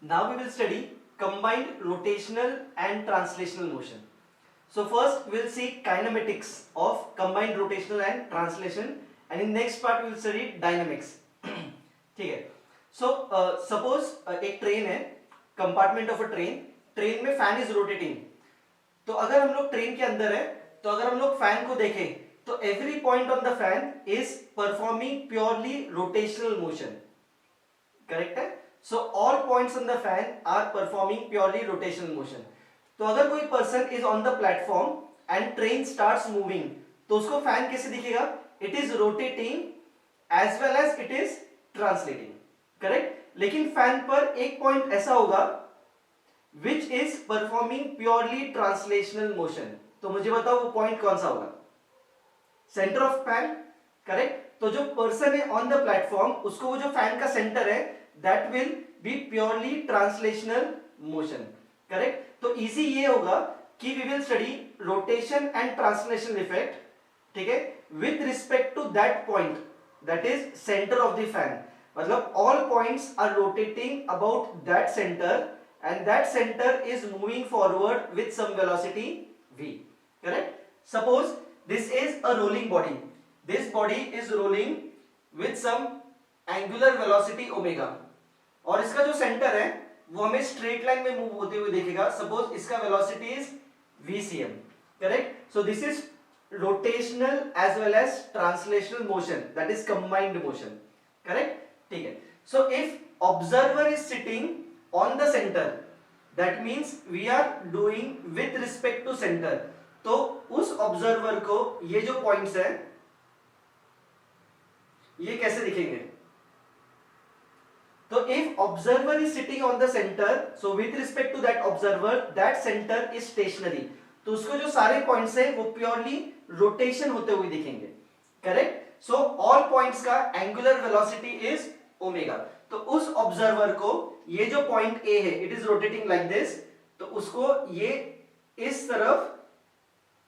Now we will study combined rotational and translational motion. So first we will see kinematics of combined rotational and translation, and in next part we will study dynamics. ठीक है. So suppose एक train है, compartment of a train में fan is rotating. तो अगर हम लोग train के अंदर है, तो अगर हम लोग फैन को देखें तो every point on the fan is performing purely rotational motion. Correct है. So all points on the fan are performing purely rotational motion. तो अगर कोई person is on the platform and train starts moving, तो उसको fan कैसे दिखेगा? It is rotating as well as it is translating. Correct? लेकिन fan पर एक point ऐसा होगा which is performing purely translational motion. तो मुझे बताओ वो point कौन सा होगा? Center of fan. Correct? तो जो person है on the platform, उसको वो जो fan का center है, that will be purely translational motion. Correct? तो easy ये होगा कि we will study rotation and translational effect, ठीक है, with respect to that point, that is center of the fan. मतलब all points are rotating about that center and that center is moving forward with some velocity v. Correct? Suppose this is a rolling body. This body is rolling with some angular velocity omega. और इसका जो centre है वो हमें straight line में move होते हुए देखेगा. सपोज इसका velocity is vcm. Correct. So this is rotational as well as translational motion, that is combined motion. Correct. ठीक है. So if observer is sitting on the centre, that means we are doing with respect to centre. तो उस observer को ये जो points है ये कैसे दिखेंगे? तो if observer is sitting on the center, so with respect to that observer, that center is stationary. तो उसको जो सारे पॉइंट्स है वो प्योरली रोटेशन होते हुए दिखेंगे. करेक्ट. सो ऑल पॉइंट्स का एंगुलर वेलोसिटी इज ओमेगा. तो उस ऑब्जर्वर को ये जो पॉइंट ए है, it is rotating like this, तो उसको ये इस तरफ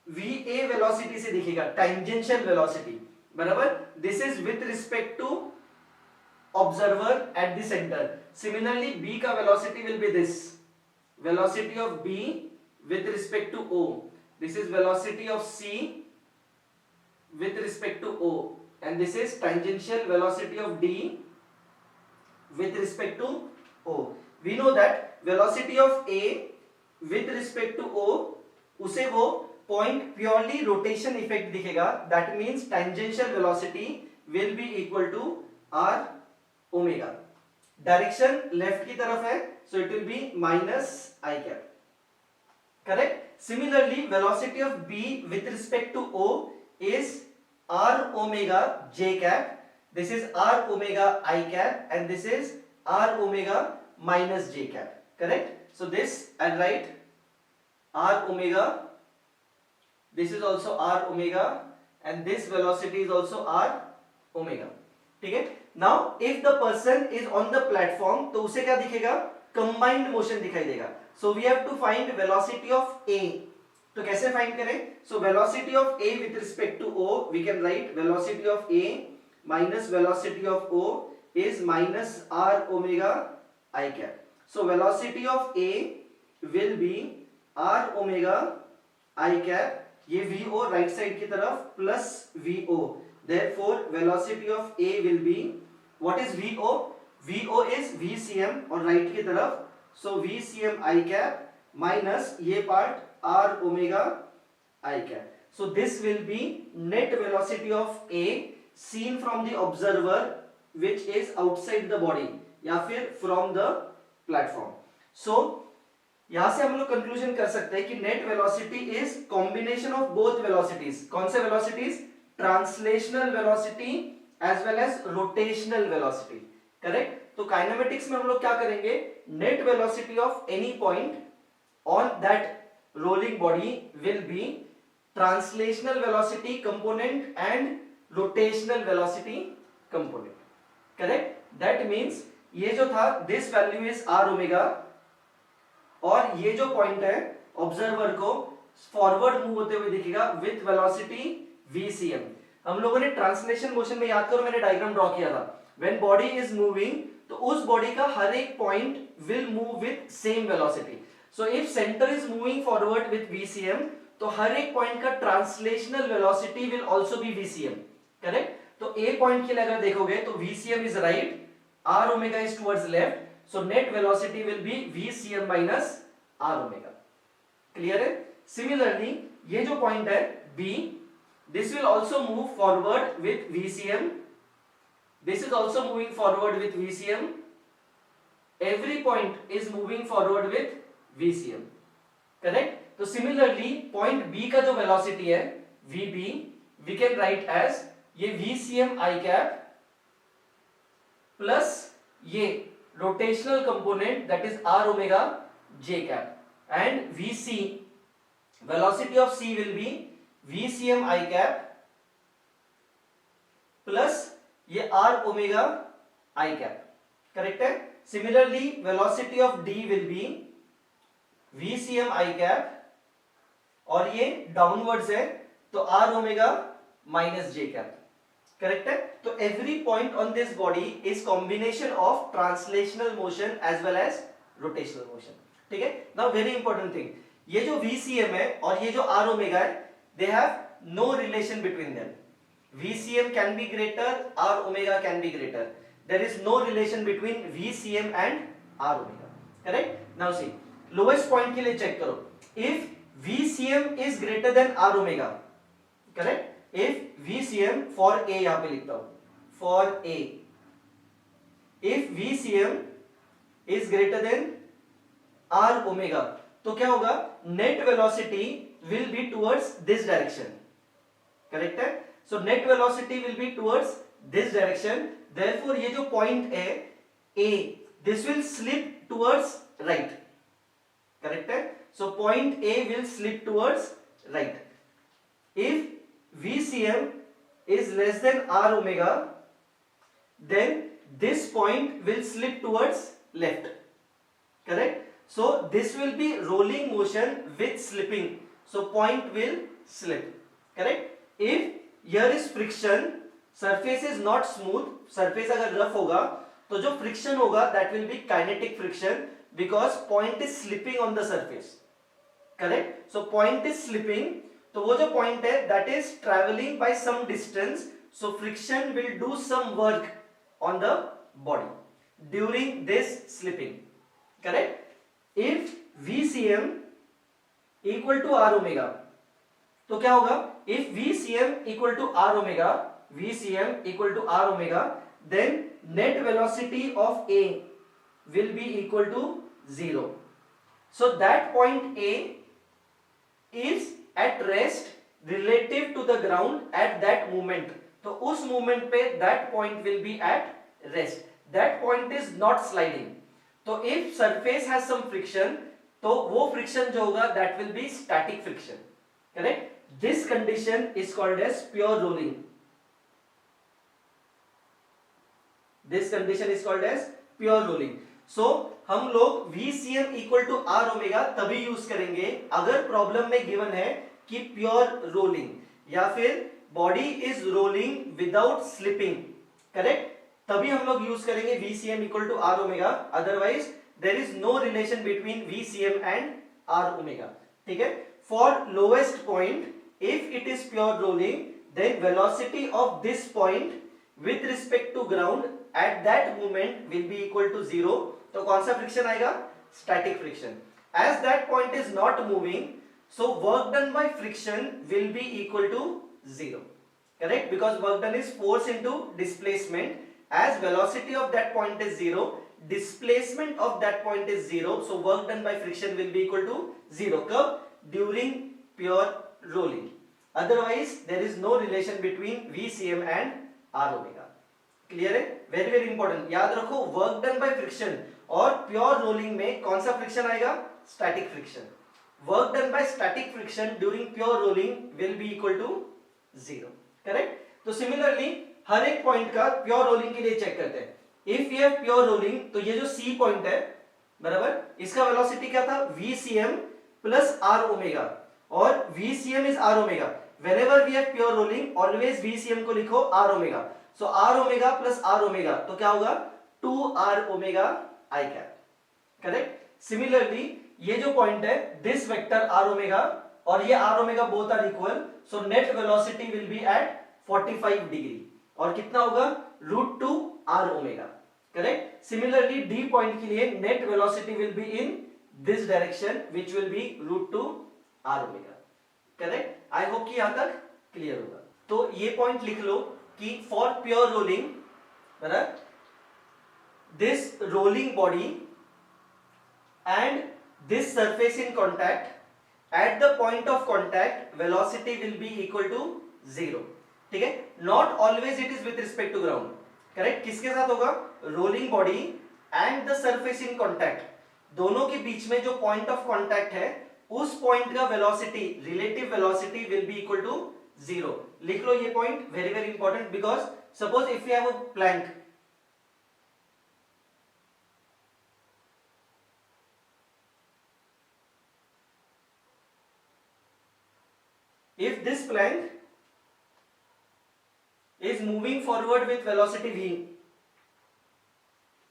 va वेलोसिटी से दिखेगा, टेंजेंशियल वेलोसिटी. बराबर. This is with respect to observer at the center. Similarly, b का velocity will be this, velocity of b with respect to o. This is velocity of c with respect to o, and this is tangential velocity of d with respect to o. We know that velocity of a with respect to o, उसे वो point purely rotation effect दिखेगा. That means tangential velocity will be equal to r omega. Direction left की तरफ है, so it will be minus I cap. Correct. Similarly velocity of B with respect to O is R omega J cap. This is R omega I cap and this is R omega minus J cap. Correct. So this I write R omega, this is also R omega and this velocity is also R omega. ठीक है. Now if the person is on the platform, तो उसे क्या दिखेगा? Combined motion दिखाई देगा. So we have to find velocity of A. तो कैसे find करें? So velocity of A with respect to O, we can write velocity of A minus velocity of O is minus r omega I cap. So velocity of A will be r omega I cap. ये VO right side की तरफ plus VO. Therefore velocity of A will be, what is VO? VO is VCM और right की तरफ, so VCM I cap minus ये part R omega I cap. So this will be net velocity of A seen from the observer which is outside the body या फिर from the platform. So यहां से हम लोग conclusion कर सकते हैं कि net velocity is combination of both velocities. कौन से velocities? Translational velocity as well as rotational velocity. Correct. तो काइनेमेटिक्स में हम लोग क्या करेंगे? Net velocity of any point on that rolling body will be translational velocity component and rotational velocity component. Correct. That means ये जो था this value is R omega और ये जो पॉइंट है ऑब्जर्वर को फॉरवर्ड मूव होते हुए दिखेगा विथ वेलोसिटी VCM. हम लोगों ने ट्रांसलेशन मोशन में, याद करो मैंने डायग्राम ड्रॉ किया था, व्हेन बॉडी इज मूविंग तो उस बॉडी का हर एक point will move with same velocity. So if centre is moving forward with VCM, तो हर एक पॉइंट का translational velocity will also be VCM. Correct. तो ए पॉइंट के लिए अगर देखोगे तो VCM is right, r omega is towards left, so net velocity will be VCM minus r omega. Clear है. सिमिलरली ये जो पॉइंट है B, this will also move forward with VCM. This is also moving forward with VCM. Every point is moving forward with VCM. Correct? तो similarly point B का जो velocity है VB, we can write as ये VCM I cap plus ये rotational component that is R omega J cap, and VC, velocity of C will be VCM I cap plus ये R omega I cap. Correct है. Similarly velocity of D will be VCM I cap, और ये downwards है तो R omega minus J cap. Correct है. तो every point on this body is combination of translational motion as well as rotational motion. ठीक है. Now very important thing, ये जो VCM है और ये जो R ओमेगा है, they have no relation between them. VCM can be greater, R omega can be greater. There is no relation between VCM and R omega. Correct? Now see, lowest point के लिए check करो. If VCM is greater than R omega, correct? If VCM for A यहाँ पे लिखता हूँ, for A, if VCM is greater than R omega, तो क्या होगा? Net velocity will be towards this direction. Correct है. So net velocity will be towards this direction. Therefore ये जो point है A, this will slip towards right. Correct है. So point A will slip towards right. If VCM is less than R omega, then this point will slip towards left. Correct. So this will be rolling motion with slipping. So point will slip. Correct. If here is friction, surface is not smooth, surface अगर rough होगा तो जो friction होगा that will be kinetic friction because point is slipping on the surface. Correct. So point is slipping, तो वो जो point है that is traveling by some distance, so friction will do some work on the body during this slipping. Correct. If VCM equal to R omega, तो क्या होगा? If VCM equal to R omega, VCM equal to R omega, then net velocity of A will be equal to 0. So that point A is at rest relative to the ground at that moment. तो उस moment पे that point will be at rest. That point is not sliding. तो if surface has some friction, तो वो friction जो होगा that will be static friction. Correct? This condition is called as pure rolling. This condition is called as pure rolling. So हम लोग VCM equal to R omega तभी use करेंगे अगर problem में गिवन है कि प्योर रोलिंग या फिर body is rolling without slipping. Correct. तभी हम लोग यूज करेंगे VCM equal to R omega. Otherwise there is no relation between VCM and R omega. ठीक है. For lowest point, if it is pure rolling, then velocity of this point with respect to ground at that moment will be equal to 0. तो कौन सा friction आएगा? Static friction. As that point is not moving, so work done by friction will be equal to 0. Correct? Because work done is force into displacement. As velocity of that point is 0, displacement of that point is 0, so work done by friction will be equal to 0. कब? During pure rolling. Otherwise there is no relation between VCM and R omega. Clear है? Very very important. याद रखो work done by friction और pure rolling में कौन सा friction आएगा? Static friction. Work done by static friction during pure rolling will be equal to 0. Correct. तो similarly हर एक पॉइंट का प्योर रोलिंग के लिए चेक करते हैं. If you have pure rolling, तो ये जो C पॉइंट है, बराबर, इसका वेलोसिटी क्या था? VCM प्लस R ओमेगा, और VCM is R omega. Whenever we have pure rolling, always VCM को लिखो R omega. So R omega plus R omega, तो क्या होगा? 2r omega I cap, correct. Similarly ये जो पॉइंट है, दिस वेक्टर r ओमेगा और ये r omega both are equal, so net velocity will be at 45 degree और कितना होगा √2r omega, correct. Similarly D point के लिए net velocity will be in this direction which will be √2r omega, correct. I hope कि यहां तक clear होगा। तो ये पॉइंट लिख लो कि फॉर प्योर रोलिंग, बराबर, this rolling body and this surface in contact, at the point of contact velocity will be equal to 0, ठीक है। not always it is with respect to ground, correct. किसके साथ होगा, rolling body and the surface in contact, दोनों के बीच में जो point of contact है उस पॉइंट का velocity, relative velocity will be equal to 0। लिख लो ये point, very very important, because suppose if you have a plank, if this plank is moving forward with velocity v,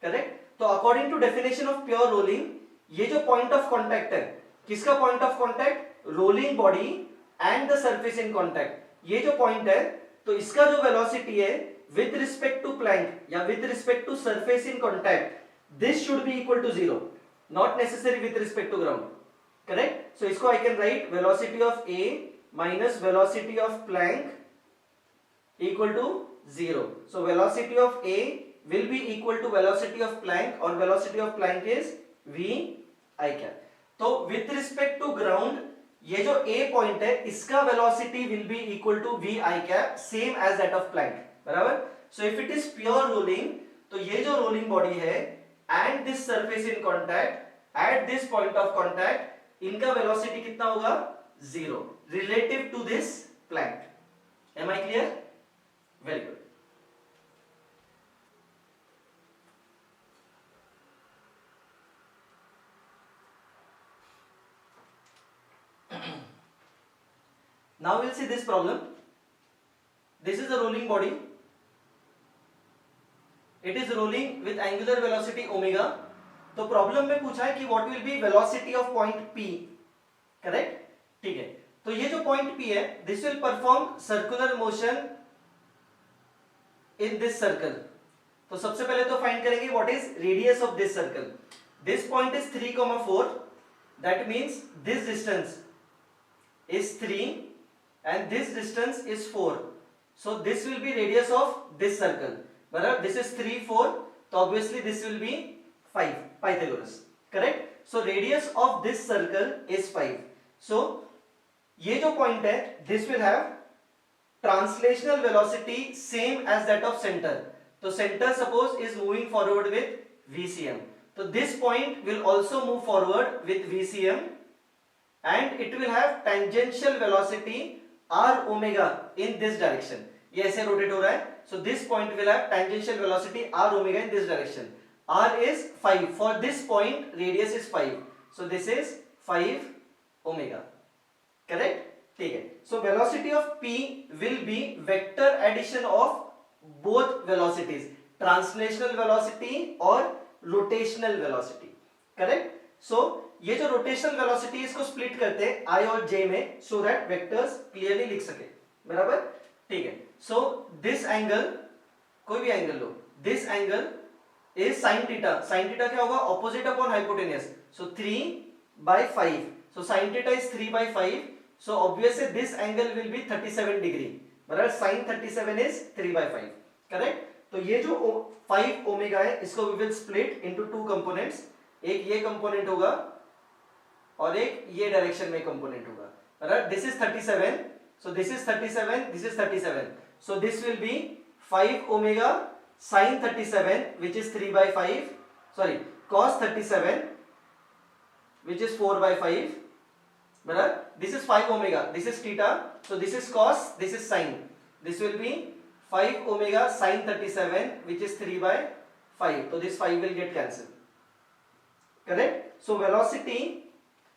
correct. तो according to definition of pure rolling, ये जो point of contact है, किसका point of contact, rolling body and the surface in contact, ये जो point है, तो इसका जो वेलोसिटी है विथ रिस्पेक्ट टू प्लैंक या with respect to surface in contact, this should be equal to 0, not necessary with respect to ground, correct. So इसको I can write velocity of A minus velocity of plank equal to 0. So velocity of A will be equal to velocity of plank or velocity of plank is v I cap. तो with respect to ground, ये जो A point है इसका velocity will be equal to v I cap, same as that of plank, बराबर। So if it is pure rolling, तो ये जो rolling body है and this surface in contact at this point of contact, इनका velocity कितना होगा, 0 relative to this plank. Am I clear? Very good. Now we'll see this problem. This is a rolling body. It is rolling with angular velocity omega. तो problem में पूछा है कि what will be velocity of point P, correct? ठीक है। तो ये जो पॉइंट P है, this will perform circular motion in this circle. तो सबसे पहले तो फाइंड करेंगे what is radius of this circle. This point is 3,4, that means this distance is 3 and this distance is 4, so this will be radius of this circle, बराबर। This is 3, 4, तो obviously this will be 5, Pythagoras, correct. So radius of this circle is 5। सो ये जो point है, this will have translational velocity same as that of centre. तो centre suppose is moving forward with VCM, तो this point will also move forward with VCM and it will have tangential velocity r omega in this direction. ये ऐसे rotate हो रहा है, so this point will have tangential velocity r omega in this direction. r is 5, for this point radius is 5, so this is 5 omega, correct, ठीक है। So velocity of P will be vector addition of both velocities, translational velocity और rotational velocity, correct. So ये जो rotational velocity इसको split करते हैं I और J में, सो दैट वेक्टर्स क्लियरली लिख सके, बराबर, ठीक है। सो दिस एंगल, कोई भी angle low, this angle is sin theta. sin theta क्या होगा, opposite upon hypotenuse, so 3/5, so sin theta is 3/5, so obviously this angle will be 37 degree, बराबर। sin 37 is 3/5, correct. तो ये जो 5 ओमेगा है इसको we will split into two components, एक ये कंपोनेंट होगा और एक ये डायरेक्शन में कंपोनेंट होगा, बराबर। this is 37, so this is 37, this is 37, so this will be 5 omega sin 37 which is 3/5, sorry, cos 37 which is 4/5, बराबर। this is 5 omega, this is theta, so this is cos, this is sin, this will be 5 omega sin 37 which is 3/5, so this 5 will get cancelled, correct। so velocity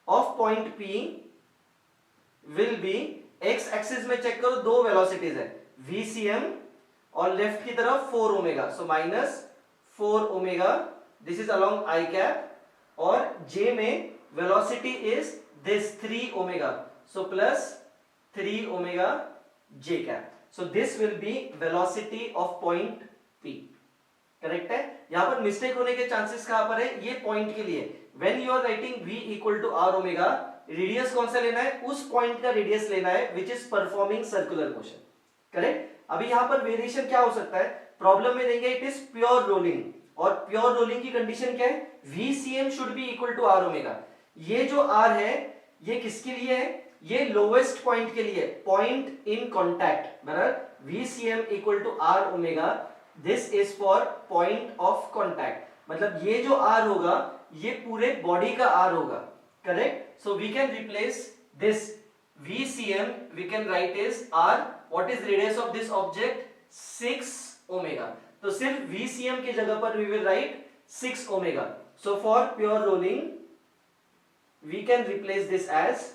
of point P will be, x axis में check करो, दो velocities है, VCM और left की तरफ 4 omega, so 4 omega, this is along I cap, और j में velocity is this 3 omega, so plus 3 omega j cap. So this will be velocity of point P. Correct है. यहां पर मिस्टेक होने के चांसेस कहां पर है, ये पॉइंट के लिए when you are writing v equal to r omega, radius कौन सा लेना है, उस पॉइंट का रेडियस लेना है which is performing circular motion. Correct. अभी यहां पर वेरिएशन क्या हो सकता है, प्रॉब्लम में देंगे इट इज प्योर रोलिंग, और प्योर रोलिंग की कंडीशन क्या है, vcm should be equal to r omega. ये जो r है ये किसके लिए है, ये लोवेस्ट पॉइंट के लिए, पॉइंट इन कॉन्टैक्ट, बराबर. vcm equal to r omega, this is for point of contact. मतलब ये जो r होगा ये पूरे बॉडी का r होगा. Correct. So we can replace this vcm, we can write is r. What is radius of this object, 6 omega. तो सिर्फ vcm की जगह पर we will write 6 omega. So for pure rolling we can replace this as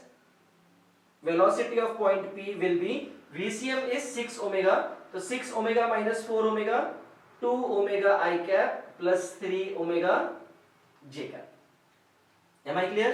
velocity of point P will be, vcm is 6 omega, तो 6 omega minus 4 omega, 2 omega I cap plus 3 omega J cap. Am I clear?